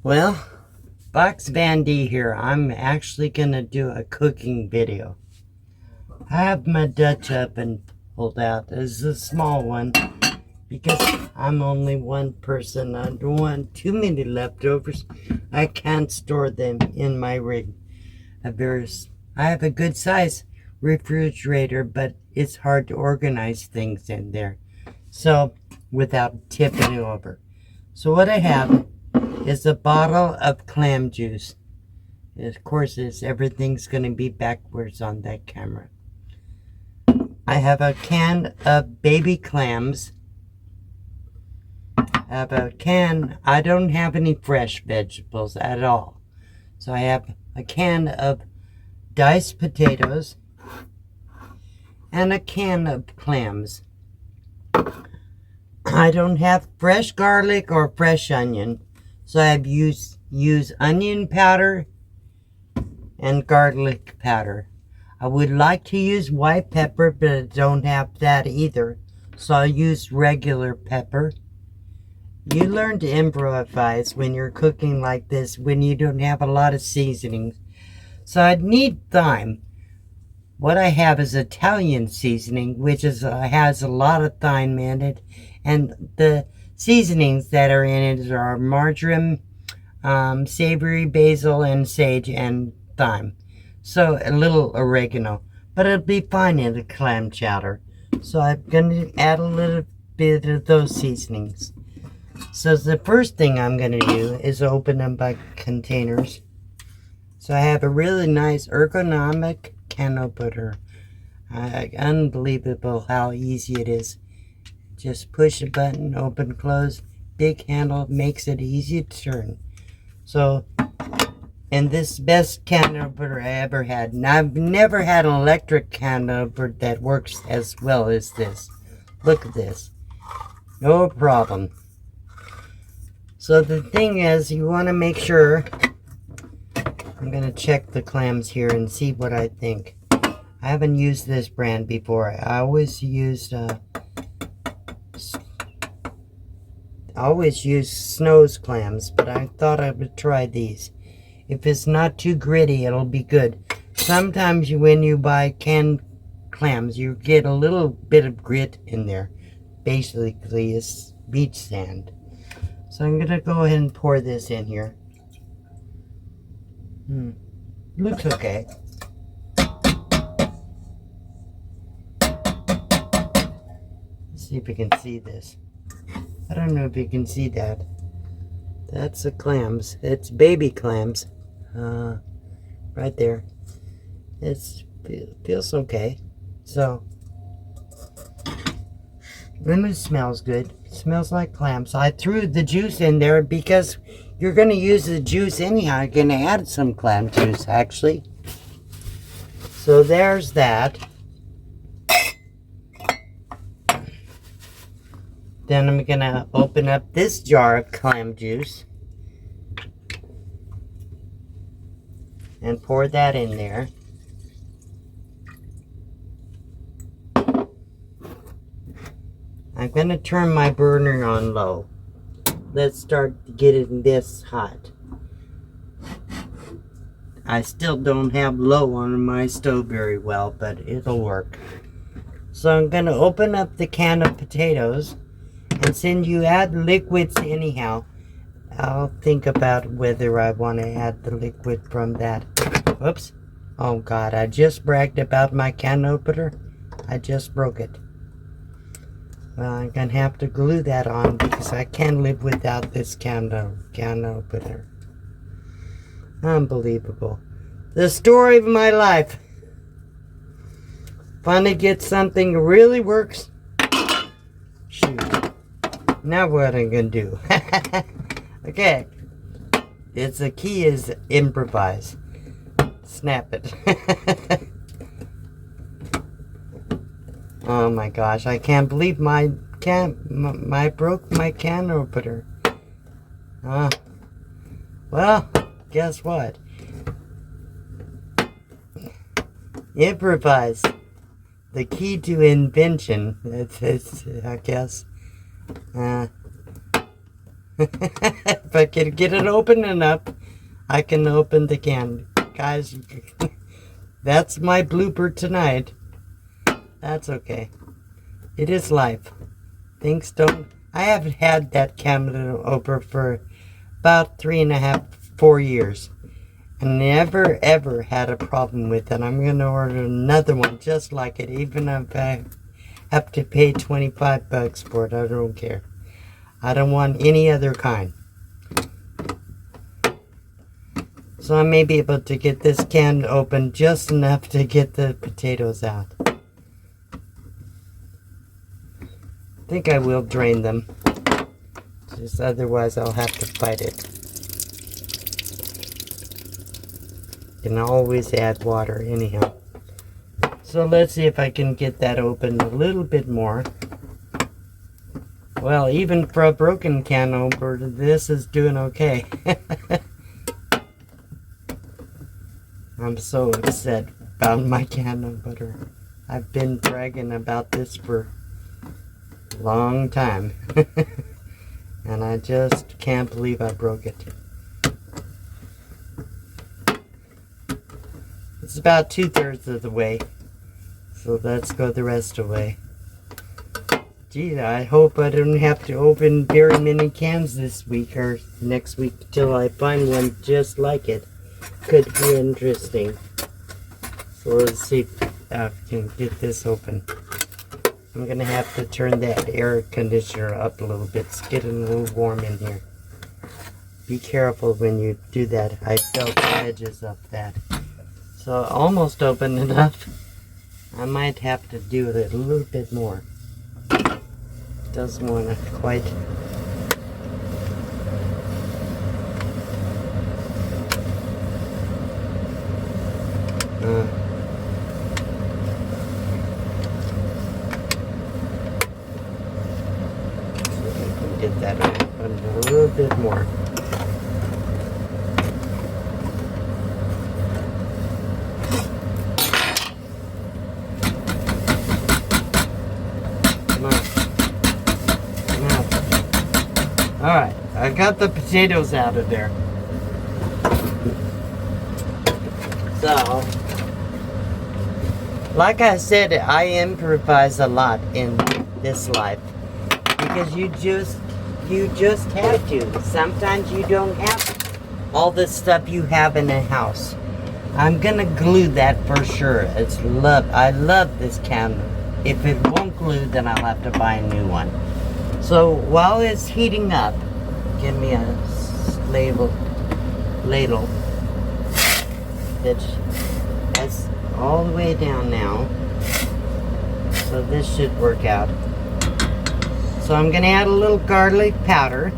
Well, Box Van D here. I'm actually gonna do a cooking video. I have my Dutch oven pulled out. This is a small one because I'm only one person. I don't want too many leftovers. I can't store them in my rig. I have a good size refrigerator, but it's hard to organize things in there. So, without tipping it over. So what I have is a bottle of clam juice. Of course, everything's going to be backwards on that camera. I have a can of baby clams. I have a can. I don't have any fresh vegetables at all. So I have a can of diced potatoes and a can of clams. I don't have fresh garlic or fresh onion. So I've used onion powder and garlic powder. I would like to use white pepper, but I don't have that either. So I'll use regular pepper. You learn to improvise when you're cooking like this, when you don't have a lot of seasonings. So I'd need thyme. What I have is Italian seasoning, which has a lot of thyme in it. And the seasonings that are in it are marjoram, savory, basil, and sage, and thyme. So a little oregano. But it'll be fine in the clam chowder. So I'm going to add a little bit of those seasonings. So the first thing I'm going to do is open up my containers. So I have a really nice ergonomic can opener. Unbelievable how easy it is. Just push a button, open, close. Big handle makes it easy to turn. So, and this best can opener I ever had. And I've never had an electric can opener that works as well as this. Look at this. No problem. So the thing is, you want to make sure. I'm going to check the clams here and see what I think. I haven't used this brand before. I always used Snow's clams, but I thought I would try these. If it's not too gritty, it'll be good. Sometimes when you buy canned clams, you get a little bit of grit in there. Basically, it's beach sand. So I'm going to go ahead and pour this in here. Looks okay. Let's see if we can see this. I don't know if you can see that. That's the clams. It's baby clams. Right there. It feels okay. So, and it smells good. It smells like clams. I threw the juice in there because you're going to use the juice anyhow. You're going to add some clam juice, actually. So there's that. Then I'm going to open up this jar of clam juice and pour that in there. I'm going to turn my burner on low. Let's start getting this hot. I still don't have low on my stove very well, but it'll work. So I'm going to open up the can of potatoes. And since you add liquids anyhow, I'll think about whether I want to add the liquid from that. Whoops. Oh God, I just bragged about my can opener. I just broke it. Well, I'm going to have to glue that on because I can't live without this can opener. Unbelievable. The story of my life. Finally get something that really works. Shoot. Now what I'm going to do. Okay. The key is improvise. Snap it. Oh my gosh, I can't believe I broke my can opener. Well, guess what? Improvise. The key to invention. It's I guess. If I can get it open enough, I can open the can. Guys, that's my blooper tonight. That's okay. It is life. Things don't... I haven't had that can opener for about 3.5, 4 years. And never, ever had a problem with it. I'm going to order another one just like it. Even if I have to pay $25 for it, I don't care. I don't want any other kind. So I may be able to get this can open just enough to get the potatoes out. I think I will drain them. Just otherwise I'll have to fight it. Can always add water anyhow. So let's see if I can get that open a little bit more. Well, even for a broken can opener, this is doing okay. I'm so upset about my can opener. I've been bragging about this for a long time. And I just can't believe I broke it. It's about 2/3 of the way. So let's go the rest of the way. Gee, I hope I don't have to open very many cans this week or next week till I find one just like it. Could be interesting. So let's see if I can get this open. I'm going to have to turn that air conditioner up a little bit. It's getting a little warm in here. Be careful when you do that. I felt the edges of that. So almost open enough. I might have to do it a little bit more. Doesn't want to quite. See if I can get that open a little bit more. Alright, I got the potatoes out of there. So, like I said, I improvise a lot in this life. Because you just have to. Sometimes you don't have all the stuff you have in a house. I'm gonna glue that for sure. I love this can. If it won't glue, then I'll have to buy a new one. So while it's heating up, give me a ladle that's all the way down now. So this should work out. So I'm going to add a little garlic powder.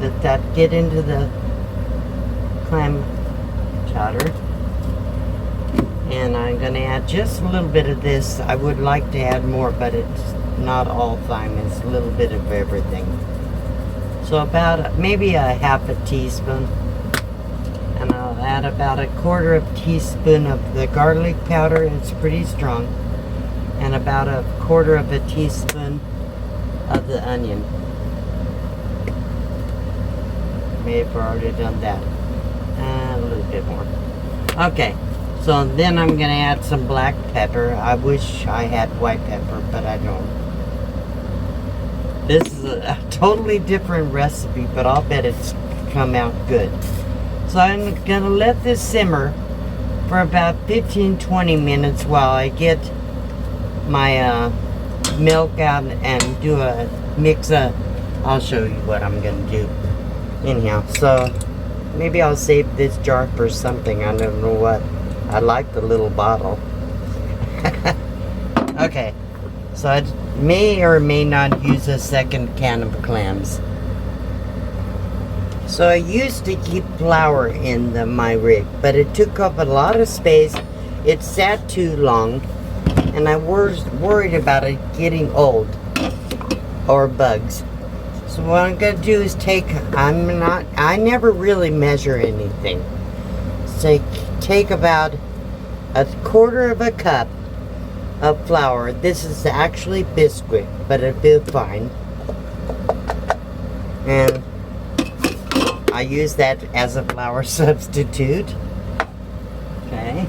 Let that get into the clam chowder. And I'm going to add just a little bit of this. I would like to add more, but it's not all thyme, it's a little bit of everything. So about maybe a half a teaspoon, and I'll add about a 1/4 teaspoon of the garlic powder. It's pretty strong, and about a 1/4 teaspoon of the onion. May have already done that. A little bit more. Okay. So then I'm going to add some black pepper. I wish I had white pepper, but I don't. This is a totally different recipe, but I'll bet it's come out good. So I'm going to let this simmer for about 15-20 minutes while I get my milk out and do a mix up. I'll show you what I'm going to do. Anyhow, so maybe I'll save this jar for something. I don't know what. I like the little bottle. Okay, so I may or may not use a second can of clams. So I used to keep flour in my rig, but it took up a lot of space. It sat too long, and I was worried about it getting old or bugs. So what I'm going to do is I never really measure anything. So take about a 1/4 cup of flour. This is actually biscuit, but it'll be fine. And I use that as a flour substitute. Okay.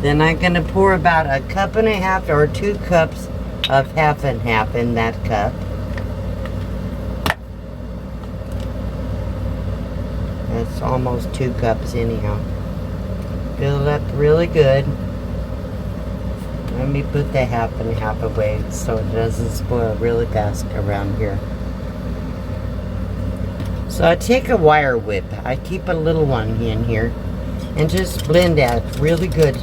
Then I'm going to pour about 1.5 cups or 2 cups of half and half in that cup. That's almost 2 cups anyhow. Fill it up really good. Let me put the half and half away so it doesn't spoil really fast around here. So I take a wire whip. I keep a little one in here and just blend that really good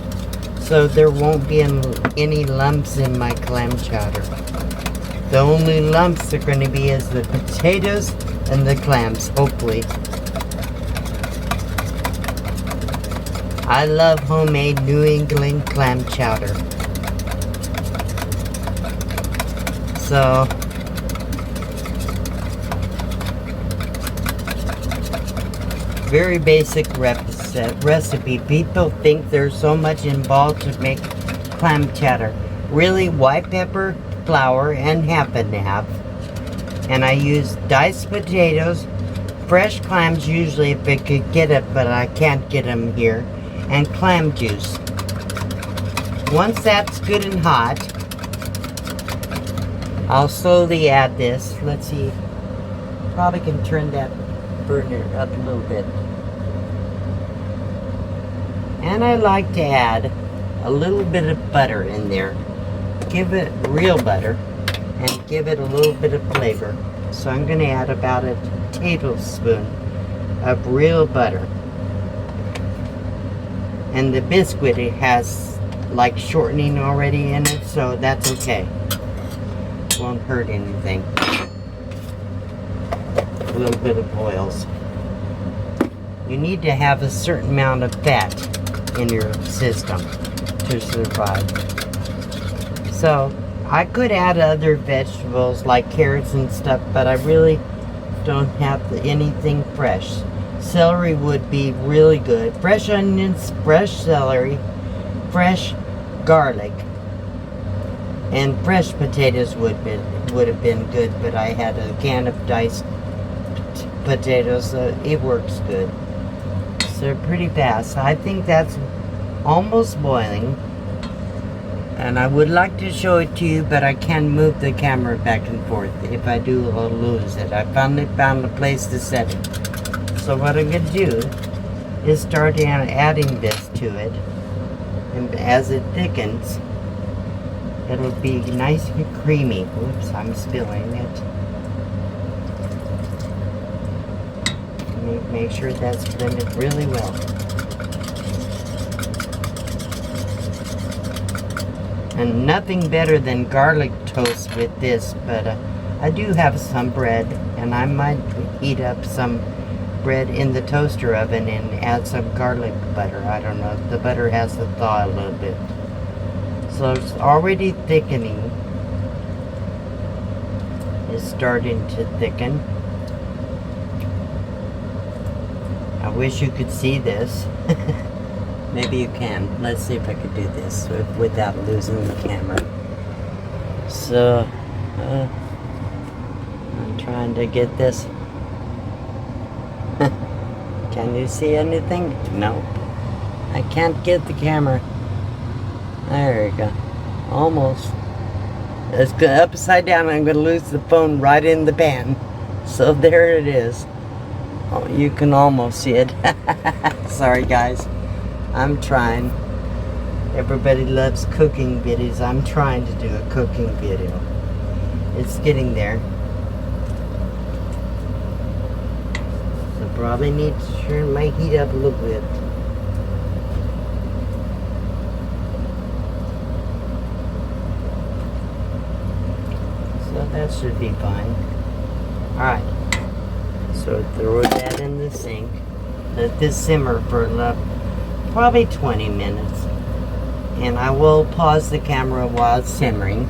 so there won't be any lumps in my clam chowder. The only lumps are going to be is the potatoes and the clams, hopefully. I love homemade New England clam chowder. So, very basic recipe. People think there's so much involved to make clam chowder. Really, white pepper, flour, and half and half. And I use diced potatoes, fresh clams usually if I could get it, but I can't get them here, and clam juice. Once that's good and hot, I'll slowly add this. Let's see. Probably can turn that burner up a little bit. And I like to add a little bit of butter in there. Give it real butter and give it a little bit of flavor. So I'm going to add about a tablespoon of real butter. And the biscuit, it has like shortening already in it, so that's okay. Won't hurt anything. A little bit of oils. You need to have a certain amount of fat in your system to survive. So I could add other vegetables like carrots and stuff, but I really don't have anything fresh. Celery would be really good. Fresh onions, fresh celery, fresh garlic, and fresh potatoes would have been good, but I had a can of diced potatoes, so it works good. So pretty fast. I think that's almost boiling. And I would like to show it to you, but I can't move the camera back and forth. If I do, I'll lose it. I finally found a place to set it. So what I'm going to do is start adding this to it. And as it thickens, it'll be nice and creamy. Oops, I'm spilling it. Make sure that's blended really well. And nothing better than garlic toast with this, but I do have some bread, and I might heat up some bread in the toaster oven and add some garlic butter. I don't know, the butter has to thaw a little bit. So it's already thickening. It's starting to thicken. I wish you could see this. Maybe you can. Let's see if I could do this without losing the camera. So, I'm trying to get this. Can you see anything? No. I can't get the camera. There we go. Almost. It's upside down. I'm going to lose the phone right in the pan. So there it is. Oh, you can almost see it. Sorry guys. I'm trying. Everybody loves cooking videos. I'm trying to do a cooking video. It's getting there. So probably need to turn my heat up a little bit. So that should be fine. Alright. So throw that in the sink. Let this simmer for probably 20 minutes. And I will pause the camera while it's simmering.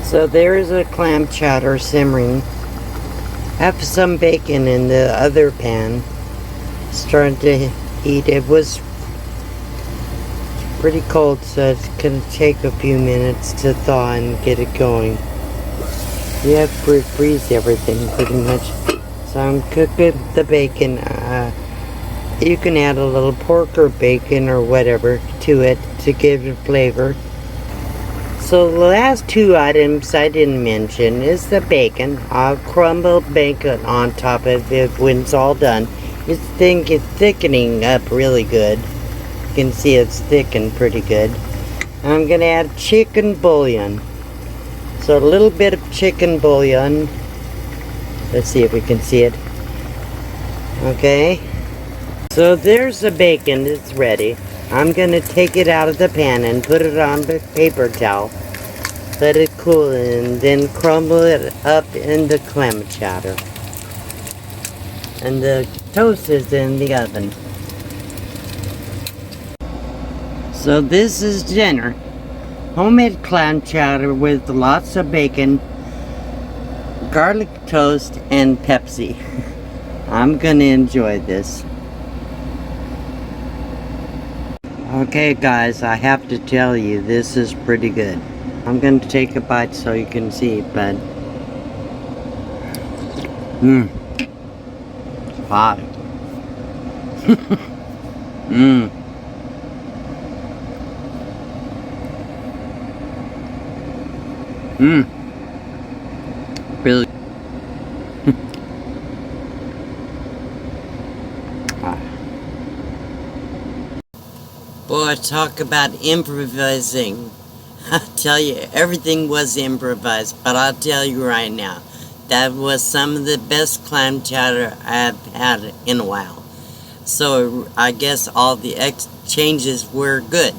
So there is a clam chowder simmering. I have some bacon in the other pan. Starting to heat. It was Pretty cold, so it's gonna take a few minutes to thaw and get it going. You have to freeze everything pretty much. So I'm cooking the bacon. You can add a little pork or bacon or whatever to it to give it flavor. So the last two items I didn't mention is the bacon. I'll crumble bacon on top of it when it's all done. It's thickening up really good. You can see it's thickened pretty good. I'm gonna add chicken bouillon. So a little bit of chicken bouillon. Let's see if we can see it. Okay. So there's the bacon, it's ready. I'm gonna take it out of the pan and put it on the paper towel. Let it cool and then crumble it up in the clam chowder. And the toast is in the oven. So this is dinner. Homemade clam chowder with lots of bacon, garlic toast, and Pepsi. I'm gonna enjoy this. Okay guys, I have to tell you, this is pretty good. I'm going to take a bite so you can see, but hot. Really. Boy, talk about improvising. I tell you, everything was improvised, but I'll tell you right now, that was some of the best clam chowder I've had in a while. So I guess all the exchanges were good.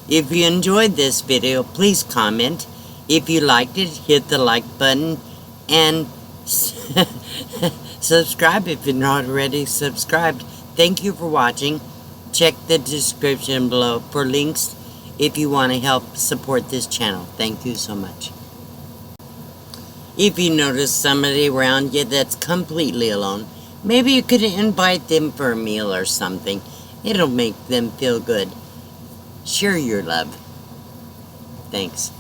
If you enjoyed this video, please comment. If you liked it, hit the like button and subscribe if you're not already subscribed. Thank you for watching. Check the description below for links if you want to help support this channel. Thank you so much. If you notice somebody around you that's completely alone, maybe you could invite them for a meal or something. It'll make them feel good. Share your love. Thanks.